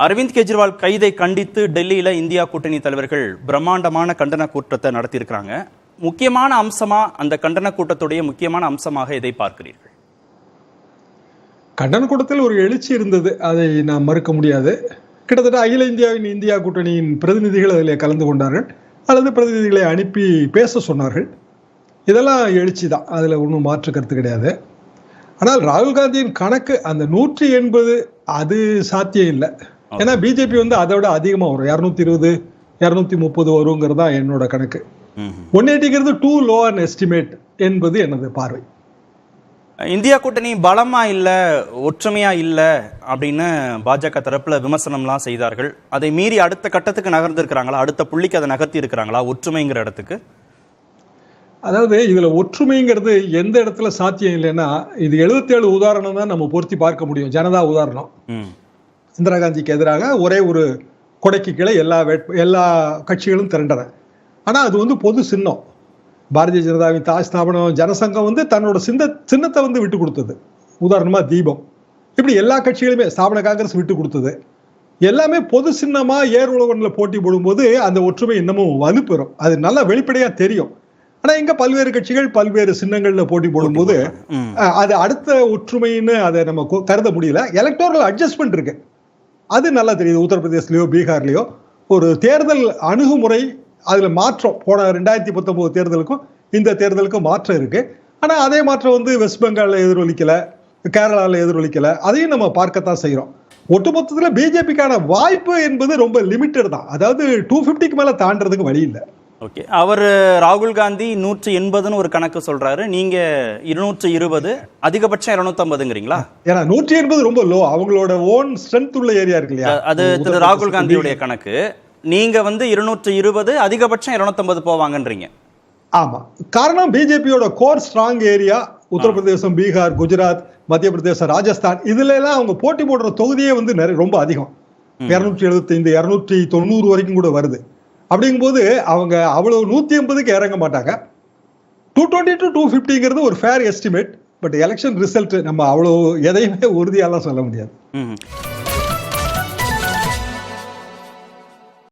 அரவிந்த் கெஜ்ரிவால் கைதை கண்டித்து டெல்லியில இந்தியா கூட்டணி தலைவர்கள் பிரம்மாண்டமான கண்டன கூட்டத்தை நடத்தியிருக்கிறாங்க. முக்கியமான அம்சமா அந்த கண்டன கூட்டத்துடைய முக்கியமான அம்சமாக இதை பார்க்கிறீர்கள்? கண்டன கூட்டத்தில் ஒரு எழுச்சி இருந்தது, அதை நாம் மறுக்க முடியாது. கிட்டத்தட்ட அகில இந்தியாவின் இந்தியா கூட்டணியின் பிரதிநிதிகள் அதில் கலந்து கொண்டார்கள், அல்லது பிரதிநிதிகளை அனுப்பி பேச சொன்னார்கள். இதெல்லாம் எழுச்சி தான், அதில் ஒன்றும் மாற்று கருத்து கிடையாது. ஆனால் ராகுல் காந்தியின் கணக்கு அந்த 180 அது சாத்தியம் இல்லை. ஏன்னா பிஜேபி அதை விட அதிகமாக வரும், 220 230 வருங்கிறதா என்னோட கணக்கு. 180ங்கிறது டூ லோ அண்ட் எஸ்டிமேட் என்பது எனது பார்வை. இந்தியா கூட்டணி பலமா இல்ல, ஒற்றுமையா இல்ல அப்படின்னு பாஜக தரப்புல விமர்சனம்லாம் செய்தார்கள். அதை மீறி அடுத்த கட்டத்துக்கு நகர்ந்து இருக்கிறாங்களா? அடுத்த புள்ளிக்கு அதை நகர்த்தி இருக்கிறாங்களா ஒற்றுமைங்கிற இடத்துக்கு? அதாவது இதுல ஒற்றுமைங்கிறது எந்த இடத்துல சாத்தியம் இல்லைன்னா, இது 77 உதாரணம் தான் நம்ம பொருத்தி பார்க்க முடியும். ஜனதா உதாரணம், இந்திரா காந்திக்கு எதிராக ஒரே ஒரு கொடைக்கு கீழே எல்லா கட்சிகளும் திரண்டன. ஆனா அது பொது சின்னம். பாரதிய ஜனதாவின் தாய் ஸ்தாபனம் ஜனசங்கம் தன்னோட சின்னத்தை விட்டு கொடுத்தது. உதாரணமா தீபம், இப்படி எல்லா கட்சிகளுமே, ஸ்தாபன காங்கிரஸ் விட்டு கொடுத்தது. எல்லாமே பொது சின்னமா ஏர் உலகன்ல போட்டி போடும்போது அந்த ஒற்றுமை இன்னமும் வலுப்பெறும். அது நல்லா வெளிப்படையா தெரியும். ஆனா இங்க பல்வேறு கட்சிகள் பல்வேறு சின்னங்கள்ல போட்டி போடும்போது அது அடுத்த ஒற்றுமைன்னு அதை நம்ம கருத முடியல. எலக்டோரல் அட்ஜஸ்ட்மெண்ட் இருக்கு, அது நல்லா தெரியுது. உத்தரப்பிரதேசலயோ பீகார்லயோ ஒரு தேர்தல் அணுகுமுறை, அதுல மாற்றம். போன 2019 தேர்தலுக்கும் இந்த தேர்தலுக்கும் மாற்றம் இருக்கு. ஆனா அதே மாற்றம் வெஸ்ட் பெங்கால்ல எதிரொலிக்கல, கேரளாவில் எதிரொலிக்கல. அதையும் நம்ம பார்க்கத்தான் செய்யறோம். ஒட்டுமொத்தத்துல பிஜேபிக்கான வாய்ப்பு என்பது ரொம்ப லிமிட்டட் தான். அதாவது 250க்கு மேல தாண்டறதுக்கு வழி இல்லை. ஓகே, அவர் ராகுல் காந்தி 180ன்னு ஒரு கணக்கு சொல்றாரு, நீங்க 220, அதிகபட்சம் 250ங்கிறீங்களா? ஏன்னா 180 ரொம்ப லோ, அவங்களோட ஓன் ஸ்ட்ரென்த் உள்ள ஏரியா இருக்கு இல்லையா? அது திரு ராகுல் காந்தியுடைய கணக்கு. நீங்க 220, அதிகபட்சம் 250 போவாங்கன்றீங்க. ஆமா, காரணம் பிஜேபியோட core strong area Uttar Pradesh, Bihar, Gujarat, மத்திய பிரதேசம், ராஜஸ்தான், இதுல எல்லாம் அவங்க போட்டி போடுற தொகுதியே ரொம்ப அதிகம். 275 290 வரைக்கும் கூட வருது. அப்படிங்கும்போது அவங்க அவ்வளவு 180க்கு இறங்க மாட்டாங்க. 220 to 250ங்கிறது ஒரு fair estimate. But election result நம்ம அவ்வளவு எதையுமே உறுதியாலாம் சொல்ல முடியாது.